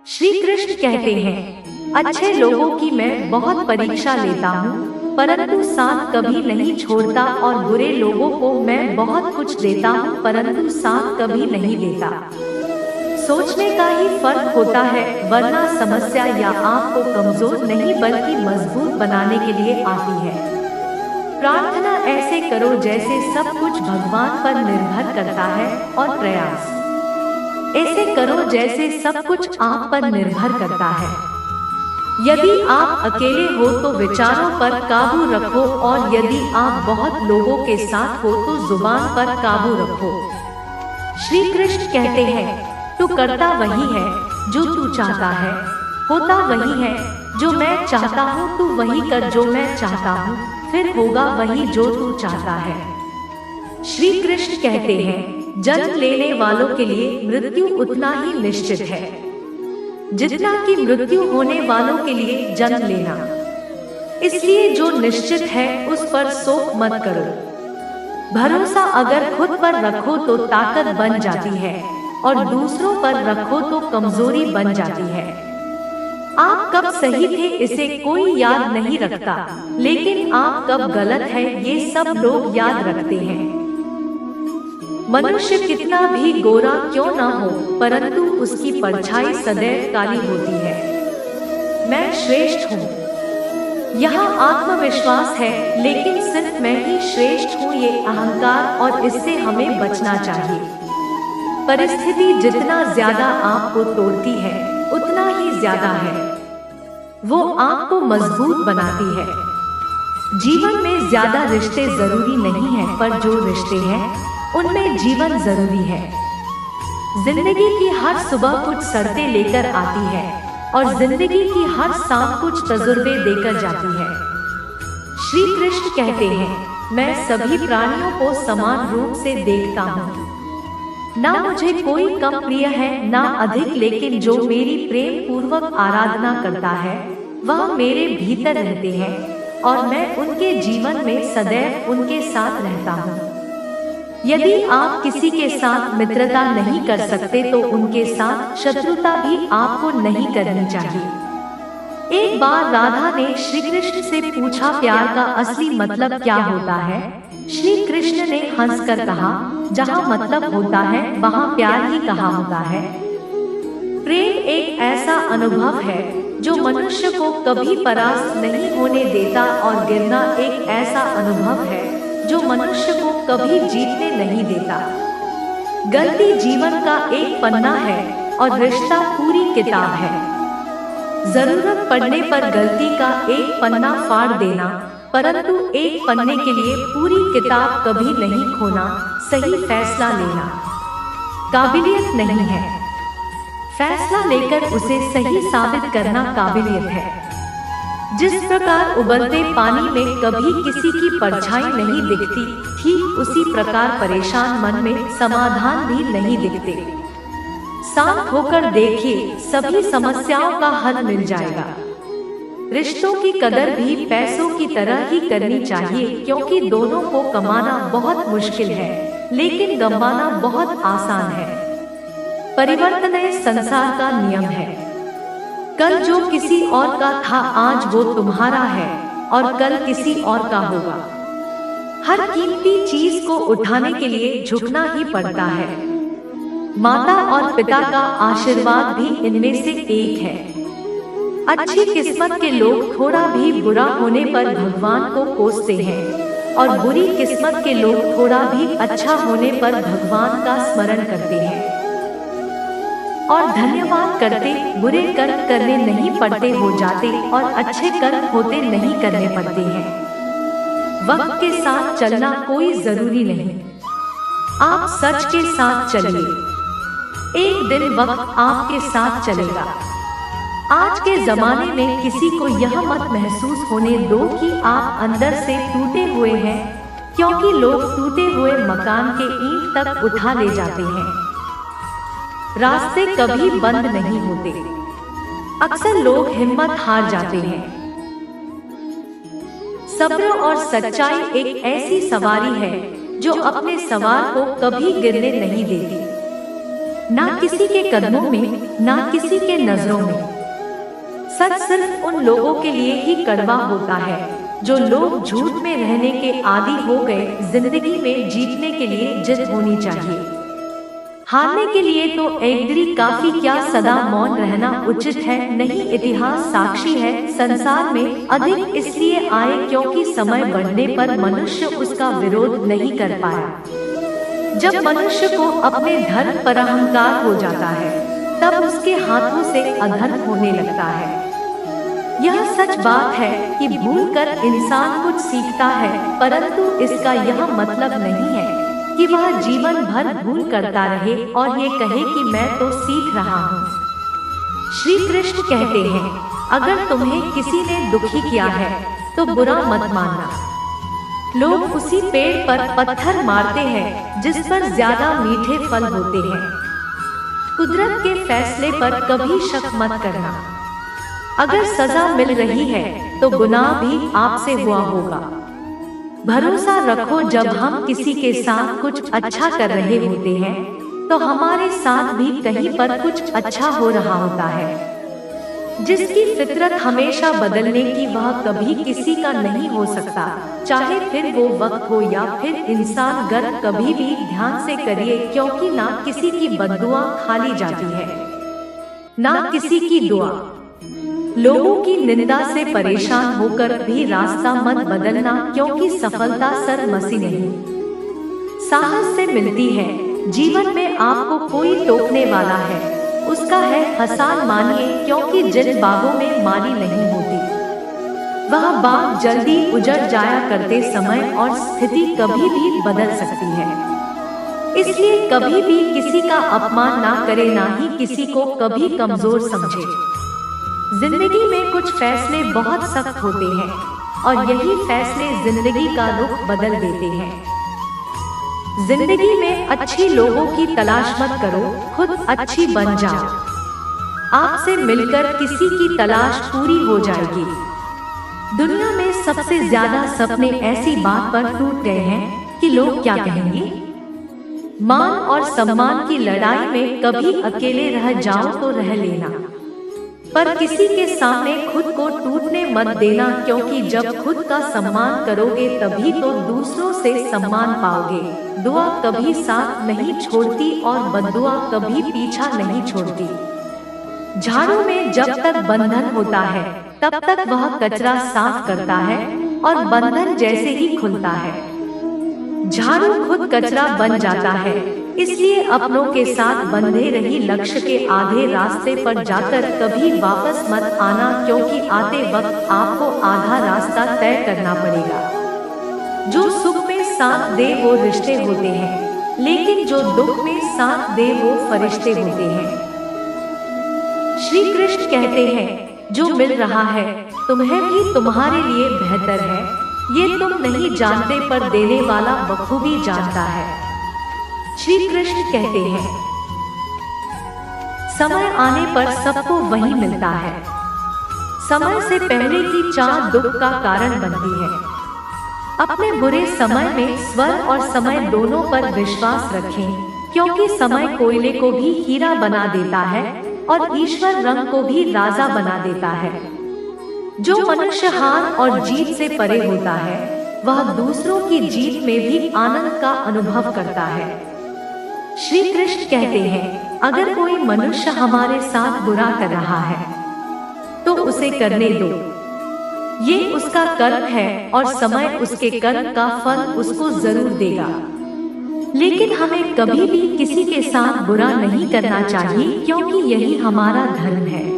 श्री कृष्ण कहते हैं, अच्छे लोगों की मैं बहुत परीक्षा लेता हूँ, परंतु साथ कभी नहीं छोड़ता, और बुरे लोगों को मैं बहुत कुछ देता हूँ, परंतु साथ कभी नहीं देता। सोचने का ही फर्क होता है, वरना समस्या या आपको कमजोर नहीं बल्कि मजबूत बनाने के लिए आती है। प्रार्थना ऐसे करो जैसे सब कुछ भगवान पर निर्भर करता है, और प्रयास ऐसे करो जैसे सब कुछ आप पर निर्भर करता है। यदि आप अकेले हो तो विचारों पर काबू रखो, और यदि आप बहुत लोगों के साथ हो तो जुबान पर काबू रखो। श्री कृष्ण कहते हैं, तू करता वही है जो तू चाहता है, होता वही है जो मैं चाहता हूँ, तू वही कर जो मैं चाहता हूँ, फिर होगा वही जो तू चाहता है। श्री कृष्ण कहते हैं, जन्म लेने वालों के लिए मृत्यु उतना ही निश्चित है जितना कि मृत्यु होने वालों के लिए जन्म लेना। इसलिए जो निश्चित है उस पर शोक मत करो। भरोसा अगर खुद पर रखो तो ताकत बन जाती है, और दूसरों पर रखो तो कमजोरी बन जाती है। आप कब सही थे इसे कोई याद नहीं रखता, लेकिन आप कब गलत है ये सब लोग याद रखते हैं। मनुष्य कितना भी गोरा क्यों ना हो, परंतु उसकी परछाई सदैव काली होती है। मैं श्रेष्ठ हूँ, यहाँ आत्मविश्वास है, लेकिन सिर्फ मैं ही श्रेष्ठ हूँ, ये अहंकार, और इससे हमें बचना चाहिए। परिस्थिति जितना ज्यादा आपको तोड़ती है उतना ही ज्यादा है वो आपको मजबूत बनाती है। जीवन में ज्यादा रिश्ते जरूरी नहीं है, पर जो रिश्ते हैं उनमें जीवन जरूरी है। जिंदगी की हर सुबह कुछ शर्तें लेकर आती है, और जिंदगी की हर शाम कुछ तजुर्बे देकर जाती है। श्री कृष्ण कहते हैं, मैं सभी प्राणियों को समान रूप से देखता हूँ। ना मुझे कोई कम प्रिय है ना अधिक, लेकिन जो मेरी प्रेम पूर्वक आराधना करता है वह मेरे भीतर रहते हैं, और मैं उनके जीवन में सदैव उनके साथ रहता हूँ। यदि आप किसी के साथ मित्रता नहीं कर सकते तो उनके साथ शत्रुता भी आपको नहीं करनी चाहिए। एक बार राधा ने श्री कृष्ण से पूछा, प्यार का असली मतलब क्या होता है? श्री कृष्ण ने हंसकर कहा, जहाँ मतलब होता है वहाँ प्यार ही कहा होता है। प्रेम एक ऐसा अनुभव है जो मनुष्य को कभी परास्त नहीं होने देता, और गिरना एक ऐसा अनुभव है जो मनुष्य को कभी जीतने नहीं देता। गलती जीवन का एक पन्ना है, और रिश्ता पूरी किताब है। जरूरत पड़ने पर गलती का एक पन्ना फाड़ देना, परंतु एक पन्ने के लिए पूरी किताब कभी नहीं खोना। सही फैसला लेना काबिलियत नहीं है, फैसला लेकर उसे सही साबित करना काबिलियत है। जिस प्रकार उबलते पानी में कभी किसी की परछाई नहीं दिखती, ठीक उसी प्रकार परेशान मन में समाधान भी नहीं दिखते। शांत होकर देखिए, सभी समस्याओं का हल मिल जाएगा। रिश्तों की कदर भी पैसों की तरह ही करनी चाहिए, क्योंकि दोनों को कमाना बहुत मुश्किल है, लेकिन गंवाना बहुत आसान है। परिवर्तन संसार का नियम है। कल जो किसी और का था आज वो तुम्हारा है, और कल किसी और का होगा। हर कीमती चीज को उठाने के लिए झुकना ही पड़ता है। माता और पिता का आशीर्वाद भी इनमें से एक है। अच्छी किस्मत के लोग थोड़ा भी बुरा होने पर भगवान को कोसते हैं, और बुरी किस्मत के लोग थोड़ा भी अच्छा होने पर भगवान का स्मरण करते हैं, और धन्यवाद करते। बुरे कर्म करने नहीं पड़ते हो जाते, और अच्छे कर्म होते नहीं करने पड़ते हैं। वक्त के साथ चलना कोई जरूरी नहीं, आप सच के साथ चलिए। एक दिन वक्त आपके साथ चलेगा। आज के जमाने में किसी को यह मत महसूस होने दो कि आप अंदर से टूटे हुए हैं, क्योंकि लोग टूटे हुए मकान के ईंट तक उठा ले जाते हैं। रास्ते कभी बंद नहीं होते। अक्सर लोग हिम्मत हार जाते हैं। सब्र और सच्चाई एक ऐसी सवारी है जो अपने सवार को कभी गिरने नहीं देती। ना किसी के कदमों में, ना किसी के नजरों में। सच सिर्फ उन लोगों के लिए ही कड़वा होता है जो लोग झूठ में रहने के आदी हो गए। जिंदगी में जीतने के लिए जिद होनी चाहिए, हारने के लिए तो एकदरी काफी, क्या सदा मौन रहना उचित है नहीं। इतिहास साक्षी है संसार में अधिक इसलिए आए क्योंकि समय बढ़ने पर मनुष्य उसका विरोध नहीं कर पाया। जब मनुष्य को अपने धर्म पर अहंकार हो जाता है तब उसके हाथों से अधर्म होने लगता है। यह सच बात है कि भूल कर इंसान कुछ सीखता है, परंतु इसका यह मतलब नहीं है कि वह जीवन भर भूल करता रहे और ये कहे कि मैं तो सीख रहा हूँ। श्री कृष्ण कहते हैं, अगर तुम्हें किसी ने दुखी किया है तो बुरा मत मानना। लोग उसी पेड़ पर पत्थर मारते हैं जिस पर ज्यादा मीठे फल होते हैं। कुदरत के फैसले पर कभी शक मत करना। अगर सजा मिल रही है तो गुनाह भी आपसे हुआ होगा। भरोसा रखो, जब हम किसी के साथ कुछ अच्छा कर रहे होते हैं तो हमारे साथ भी कहीं पर कुछ अच्छा हो रहा होता है। जिसकी फितरत हमेशा बदलने की, वह कभी किसी का नहीं हो सकता, चाहे फिर वो वक्त हो या फिर इंसान। गर्व कभी भी ध्यान से करिए, क्योंकि ना किसी की बद्दुआ खाली जाती है ना किसी की दुआ। लोगों की निंदा से परेशान होकर भी रास्ता मत बदलना, क्योंकि सफलता सरमसी नहीं साहस से मिलती है। जीवन में आपको कोई टोकने वाला है, उसका है हसान मानिए, क्योंकि जिन बागों में माली नहीं होती वह बाग जल्दी उजड़ जाया करते समय और स्थिति कभी भी बदल सकती है। इसलिए कभी भी किसी का अपमान ना करे, ना ही किसी को कभी कमजोर समझे। जिंदगी में कुछ फैसले बहुत सख्त होते हैं और यही फैसले जिंदगी का रुख बदल देते हैं। जिंदगी में अच्छी लोगों की तलाश मत करो, खुद अच्छी बन जाओ। आपसे मिलकर किसी की तलाश पूरी हो जाएगी। दुनिया में सबसे ज्यादा सपने ऐसी बात पर टूट गए हैं कि लोग क्या कहेंगे। मान और सम्मान की लड़ाई में कभी अकेले रह जाओ तो रह लेना, पर किसी के सामने खुद को टूटने मत देना, क्योंकि जब खुद का सम्मान करोगे तभी तो दूसरों से सम्मान पाओगे। दुआ कभी साथ नहीं छोड़ती और बद्दुआ कभी पीछा नहीं छोड़ती। झाड़ू में जब तक बंधन होता है तब तक वह कचरा साफ करता है और बंधन जैसे ही खुलता है झाड़ू खुद कचरा बन जाता है। इसलिए अपनों के साथ बंधे रही लक्ष्य के आधे रास्ते पर जाकर कभी वापस मत आना, क्योंकि आते वक्त आपको आधा रास्ता तय करना पड़ेगा। जो सुख में साथ दे वो रिश्ते होते हैं, लेकिन जो दुख में साथ दे वो फरिश्ते होते हैं। श्री कृष्ण कहते हैं, जो मिल रहा है तुम्हें भी तुम्हारे लिए बेहतर है, ये तुम नहीं जानते पर देने वाला बखूबी जानता है। श्री कृष्ण कहते हैं, समय आने पर सबको वही मिलता है। समय से पहले की चाह दुख का कारण बनती है। अपने बुरे समय में स्वर और समय दोनों पर विश्वास रखें, क्योंकि समय कोयले को भी हीरा बना देता है और ईश्वर रंग को भी राजा बना देता है। जो मनुष्य हार और जीत से परे होता है वह दूसरों की जीत में भी आनंद का अनुभव करता है। श्री कृष्ण कहते हैं, अगर कोई मनुष्य हमारे साथ बुरा कर रहा है तो उसे करने दो, ये उसका कर्म है और समय उसके कर्म का फल उसको जरूर देगा। लेकिन हमें कभी भी किसी के साथ बुरा नहीं करना चाहिए, क्योंकि यही हमारा धर्म है।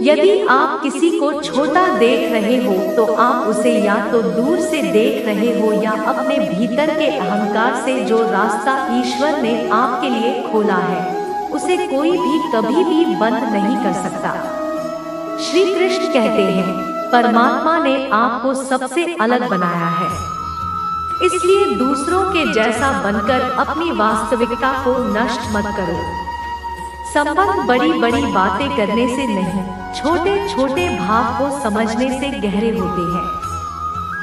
यदि आप किसी को छोटा देख रहे हो तो आप उसे या तो दूर से देख रहे हो या अपने भीतर के अहंकार से। जो रास्ता ईश्वर ने आपके लिए खोला है उसे कोई भी कभी भी बंद नहीं कर सकता। श्री कृष्ण कहते हैं, परमात्मा ने आपको सबसे अलग बनाया है, इसलिए दूसरों के जैसा बनकर अपनी वास्तविकता को नष्ट मत करो। संबंध बड़ी बड़ी बातें करने से नहीं, छोटे छोटे भाव को समझने से गहरे होते हैं।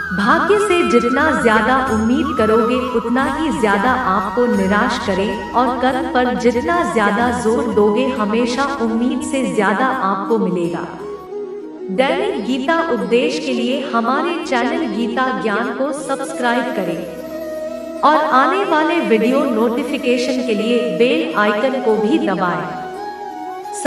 भाग्य से जितना ज्यादा उम्मीद करोगे उतना ही ज्यादा आपको निराश करें और कर्म पर जितना ज्यादा जोर दोगे हमेशा उम्मीद से ज्यादा आपको मिलेगा। दैनिक गीता उपदेश के लिए हमारे चैनल गीता ज्ञान को सब्सक्राइब करें और आने वाले वीडियो नोटिफिकेशन के लिए बेल आइकन को भी दबाएं।